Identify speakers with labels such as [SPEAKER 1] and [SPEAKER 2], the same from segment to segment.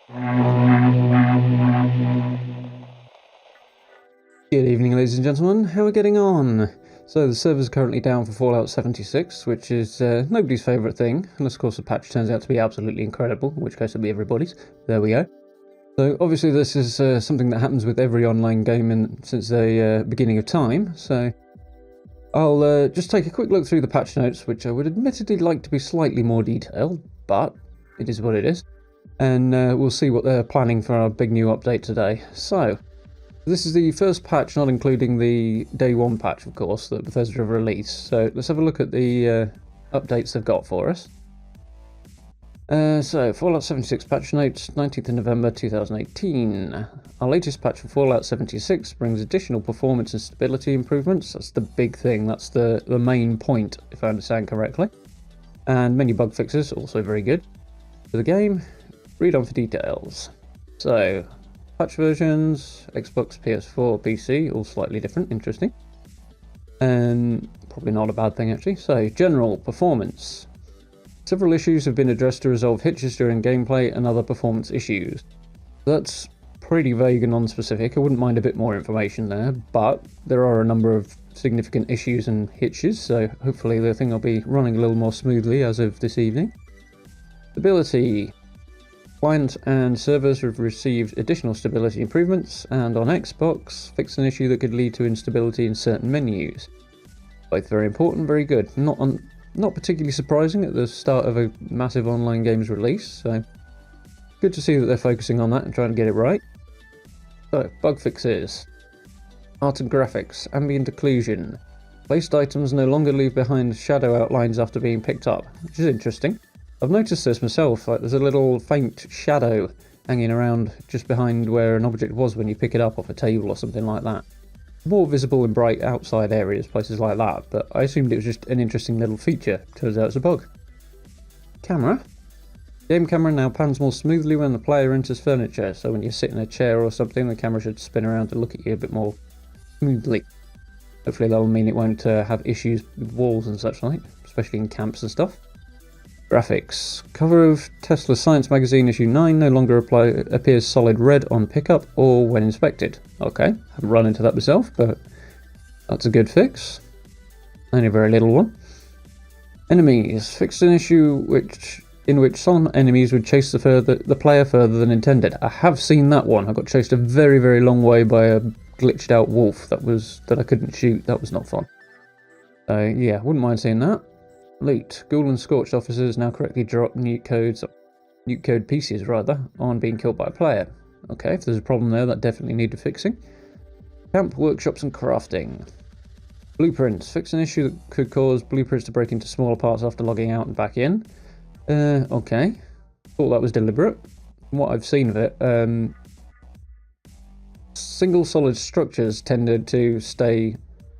[SPEAKER 1] Good evening, ladies and gentlemen. How are we getting on? So the server's currently down for Fallout 76, which is nobody's favourite thing, unless of course the patch turns out to be absolutely incredible, in which case it'll be everybody's. There we go. So obviously this is something that happens with every online game since the beginning of time, so I'll just take a quick look through the patch notes, which I would admittedly like to be slightly more detailed, but it is what it is. And we'll see what they're planning for our big new update today. So, this is the first patch, not including the day one patch, of course, that Bethesda have released. So let's have a look at the updates they've got for us. So, Fallout 76 patch notes, 19th of November 2018. Our latest patch for Fallout 76 brings additional performance and stability improvements. That's the big thing, that's the main point, if I understand correctly. And many bug fixes, also very good. For the game, read on for details. So, patch versions, Xbox, PS4, PC, all slightly different, interesting. And probably not a bad thing actually. So, general performance. Several issues have been addressed to resolve hitches during gameplay and other performance issues. That's pretty vague and non-specific. I wouldn't mind a bit more information there, but there are a number of significant issues and hitches, so hopefully the thing will be running a little more smoothly as of this evening. Stability. Client and servers have received additional stability improvements, and on Xbox, fixed an issue that could lead to instability in certain menus. Both very important, very good. Not particularly surprising at the start of a massive online game's release, so good to see that they're focusing on that and trying to get it right. So, bug fixes. Art and graphics, ambient occlusion. Placed items no longer leave behind shadow outlines after being picked up, which is interesting. I've noticed this myself, like there's a little faint shadow hanging around just behind where an object was when you pick it up off a table or something like that. More visible in bright outside areas, places like that, but I assumed it was just an interesting little feature. Turns out it's a bug. Camera. Game camera now pans more smoothly when the player enters furniture, so when you sit in a chair or something, the camera should spin around to look at you a bit more smoothly. Hopefully that'll mean it won't have issues with walls and such like, especially in camps and stuff. Graphics. Cover of Tesla Science Magazine issue 9 no longer appears solid red on pickup or when inspected. Okay, haven't run into that myself, but that's a good fix. Only a very little one. Enemies. Fixed an issue in which some enemies would chase the player further than intended. I have seen that one. I got chased a very, very long way by a glitched out wolf that I couldn't shoot. That was not fun. Yeah, wouldn't mind seeing that. Loot. Ghoul and Scorched officers now correctly drop nuke code pieces rather, on being killed by a player. Okay, if there's a problem there, that definitely needed fixing. Camp, workshops and crafting. Blueprints. Fix an issue that could cause blueprints to break into smaller parts after logging out and back in. Okay. Thought that was deliberate. From what I've seen of it, single solid structures tended to stay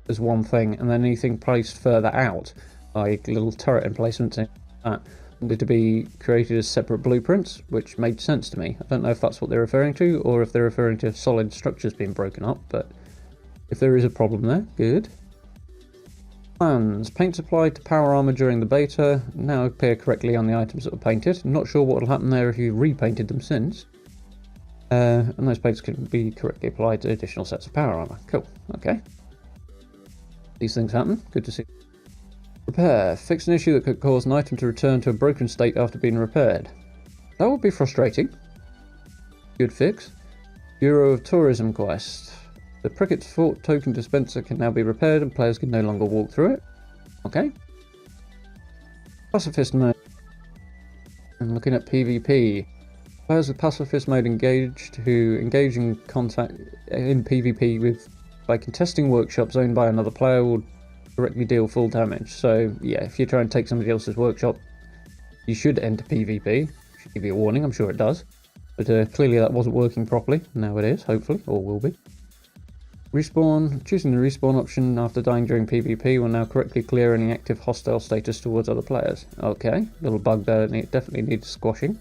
[SPEAKER 1] as one thing, and then anything placed further out, like little turret emplacements and that, needed to be created as separate blueprints, which made sense to me. I don't know if that's what they're referring to, or if they're referring to solid structures being broken up, but if there is a problem there, good. Plans. Paints applied to power armor during the beta now appear correctly on the items that were painted. I'm not sure what will happen there if you repainted them since. And those paints can be correctly applied to additional sets of power armor. Cool, okay. These things happen, good to see. Repair. Fix an issue that could cause an item to return to a broken state after being repaired. That would be frustrating. Good fix. Bureau of Tourism quest. The Prickett Fort token dispenser can now be repaired and players can no longer walk through it. Okay. Pacifist mode. I'm looking at PvP. Players with Pacifist mode who engage in contact in PvP by contesting workshops owned by another player will directly deal full damage. So yeah, if you try and take somebody else's workshop, you should enter PvP. Should give you a warning, I'm sure it does. But clearly that wasn't working properly. Now it is, hopefully, or will be. Respawn. Choosing the respawn option after dying during PvP will now correctly clear any active hostile status towards other players. Okay, little bug there, definitely needs squashing.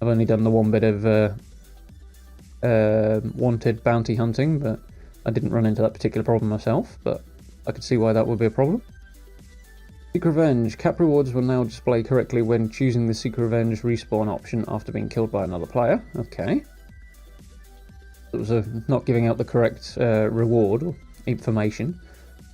[SPEAKER 1] I've only done the one bit of wanted bounty hunting, but I didn't run into that particular problem myself, but I could see why that would be a problem. Seek Revenge. Cap rewards will now display correctly when choosing the Seek Revenge respawn option after being killed by another player. Okay. It was not giving out the correct reward or information.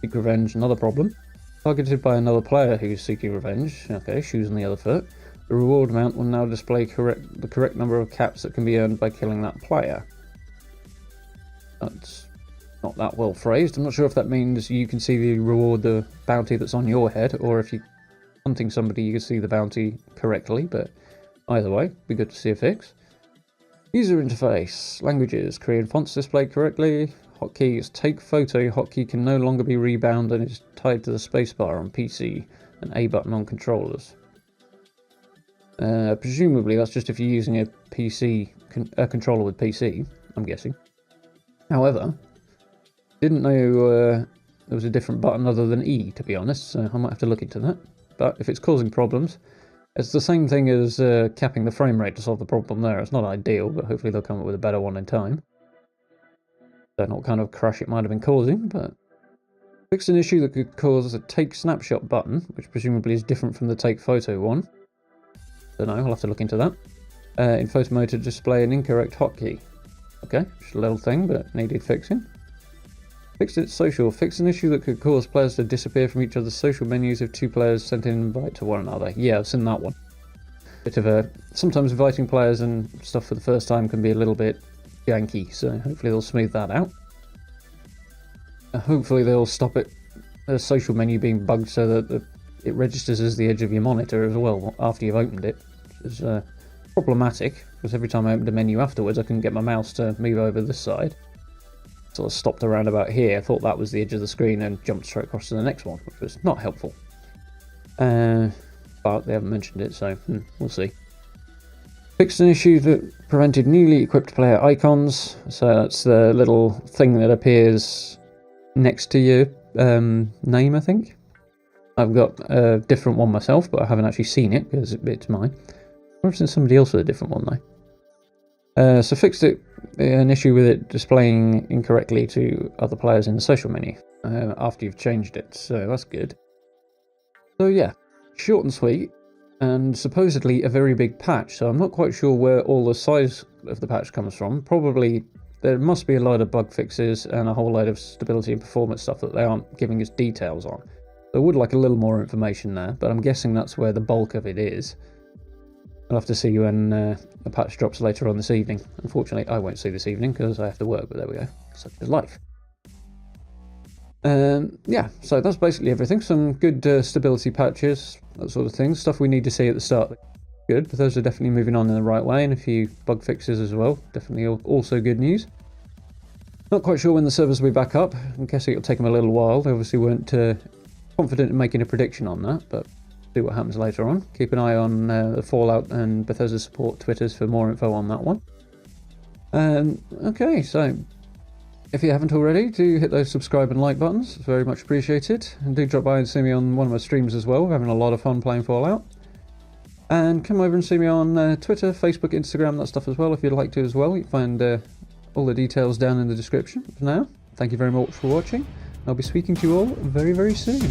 [SPEAKER 1] Seek Revenge, another problem. Targeted by another player who's seeking revenge. Okay, shoes on the other foot. The reward amount will now display the correct number of caps that can be earned by killing that player. That's not that well phrased. I'm not sure if that means you can see the reward, the bounty that's on your head, or if you're hunting somebody you can see the bounty correctly, but either way, be good to see a fix. User interface. Languages. Korean fonts displayed correctly. Hotkeys. Take photo hotkey can no longer be rebound and is tied to the spacebar on PC and A button on controllers. Presumably that's just if you're using a PC controller with PC, I'm guessing. However, didn't know there was a different button other than E, to be honest, so I might have to look into that. But if it's causing problems, it's the same thing as capping the frame rate to solve the problem there. It's not ideal, but hopefully they'll come up with a better one in time. Don't know what kind of crash it might have been causing, but fixed an issue that could cause a take snapshot button, which presumably is different from the take photo one. Don't know, I'll have to look into that. In photo mode to display an incorrect hotkey. Okay, just a little thing, but needed fixing. Fixed it social. Fixed an issue that could cause players to disappear from each other's social menus if two players sent an invite to one another. Yeah, I've seen that one. Bit of a... Sometimes inviting players and stuff for the first time can be a little bit janky, so hopefully they'll smooth that out. Hopefully they'll stop it, the social menu being bugged so that it registers as the edge of your monitor as well after you've opened it, which is problematic, because every time I opened a menu afterwards I couldn't get my mouse to move over this side. Sort of stopped around about here, thought that was the edge of the screen and jumped straight across to the next one, which was not helpful. But they haven't mentioned it, so we'll see. Fixed an issue that prevented newly equipped player icons, so that's the little thing that appears next to your name, I think. I've got a different one myself, but I haven't actually seen it because it's mine. I've seen somebody else with a different one though. So fixed an issue with it displaying incorrectly to other players in the social menu after you've changed it, so that's good. So yeah, short and sweet, and supposedly a very big patch, so I'm not quite sure where all the size of the patch comes from. Probably there must be a lot of bug fixes and a whole load of stability and performance stuff that they aren't giving us details on. I would like a little more information there, but I'm guessing that's where the bulk of it is. I'll have to see when the patch drops later on this evening. Unfortunately, I won't see this evening because I have to work, but there we go. Such is life. Yeah, so that's basically everything. Some good stability patches, that sort of thing. Stuff we need to see at the start. Good, but those are definitely moving on in the right way, and a few bug fixes as well. Definitely also good news. Not quite sure when the servers will be back up. I'm guessing it'll take them a little while. They obviously weren't confident in making a prediction on that, but see what happens later on. Keep an eye on the Fallout and Bethesda support Twitters for more info on that one. Okay, so if you haven't already, do hit those subscribe and like buttons. It's very much appreciated. And do drop by and see me on one of my streams as well. We're having a lot of fun playing Fallout. And come over and see me on Twitter, Facebook, Instagram, that stuff as well, if you'd like to as well. You can find all the details down in the description. For now, thank you very much for watching. I'll be speaking to you all very, very soon.